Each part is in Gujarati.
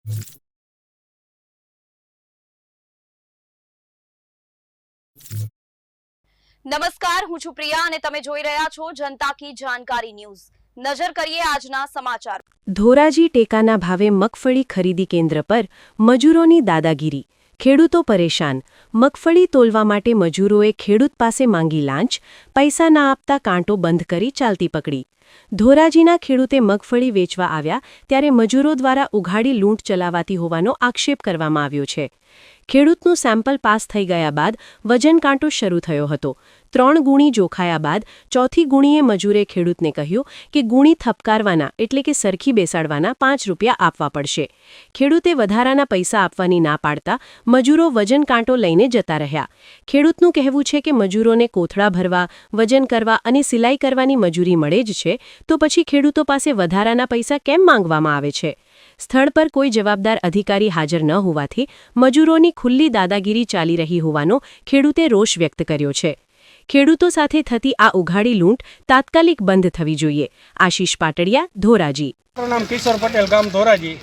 નમસ્કાર, હું છું પ્રિયા અને તમે જોઈ રહ્યા છો જનતા કી જાણકારી ન્યૂઝ। નજર કરીએ આજના સમાચાર। ધોરાજી ટેકાના ભાવે મગફળી ખરીદી કેન્દ્ર પર મજૂરોની દાદાગીરી, ખેડૂતો પરેશાન। મગફળી તોલવા માટે મજૂરોએ ખેડૂત પાસે માંગી લાંચ, પૈસા ના આપતા કાંટો બંધ કરી ચાલતી પકડી। ધોરાજીના ખેડૂતે મગફળી વેચવા આવ્યા ત્યારે મજૂરો દ્વારા ઉઘાડી લૂંટ ચલાવાતી હોવાનો આક્ષેપ કરવામાં આવ્યો છે। ખેડૂતનું સેમ્પલ પાસ થઈ ગયા બાદ વજન કાંટો શરૂ થયો હતો। 3 ગુણી જોખાયા બાદ ચોથી ગુણીએ મજૂરે ખેડૂતને કહ્યું કે ગુણી થપકારવાના એટલે કે સરખી બેસાડવાના 5 રૂપિયા આપવા પડશે। ખેડૂતે વધારાના પૈસા આપવાની ના પાડતા મજૂરો વજન કાંટો લઈને જતા રહ્યા। ખેડૂતનું કહેવું છે કે મજૂરોને કોથળા ભરવા, વજન કરવા અને સિલાઈ કરવાની મજૂરી મળે જ છે, તો પછી ખેડૂતો પાસે વધારાના પૈસા કેમ માંગવામાં આવે છે? સ્થળ પર કોઈ જવાબદાર અધિકારી હાજર ન હોવાથી મજૂરોની ખુલ્લી દાદાગીરી ચાલી રહી હોવાનો ખેડૂતે રોષ વ્યક્ત કર્યો છે। ખેડૂતો સાથે થતી આ ઉઘાડી લૂંટ તાત્કાલિક બંધ થવી જોઈએ। આશીષ પાટડિયા, ધોરાજી। મારું નામ કિશોર પટેલ, ગામ ધોરાજી।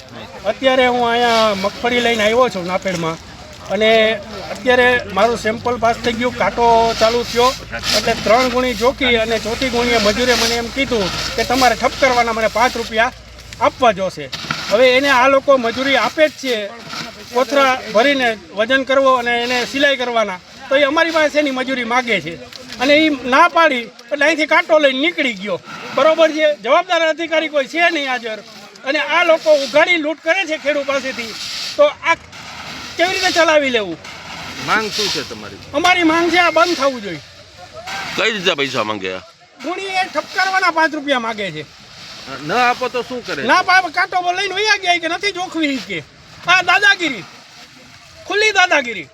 અત્યારે હું અહીંયા મગફળી લઈને આવ્યો છું નાપેડમાં, અને અત્યારે મારું સેમ્પલ પાસ થઈ ગયું, કાંટો ચાલુ થયો એટલે 3 ગુણી જોખી અને ચોથી ગુણીએ મજૂરે મને એમ કીધું કે તમારે ઠપ કરવાના, મને 5 રૂપિયા આપવા જોશે। હવે એને આ લોકો મજૂરી આપે જ છે, કોથળા ભરીને વજન કરવો અને એને સિલાઈ કરવાના, તો એ અમારી પાસે એની મજૂરી માગે છે અને એ ના પાડી એટલે અહીંથી કાંટો લઈને નીકળી ગયો। બરોબર છે, જવાબદાર અધિકારી કોઈ છે નહીં હાજર, અને આ લોકો ઉઘાડી લૂંટ કરે છે ખેડૂત પાસેથી, તો આ કેવી રીતે ચલાવી લેવું? માંગ શું છે તમારી? અમારી માંગ છે આ બંધ થવું જોઈએ। કઈ રીતે પૈસા માંગે? ગુણી એ ઠપકારવાના 5 રૂપિયા માગે છે। ન આપો તો શું કરે? ના પાપ કાંટો લઈને વયા ગયા કે નથી જોખવી કે આ દાદાગીરી, ખુલ્લી દાદાગીરી।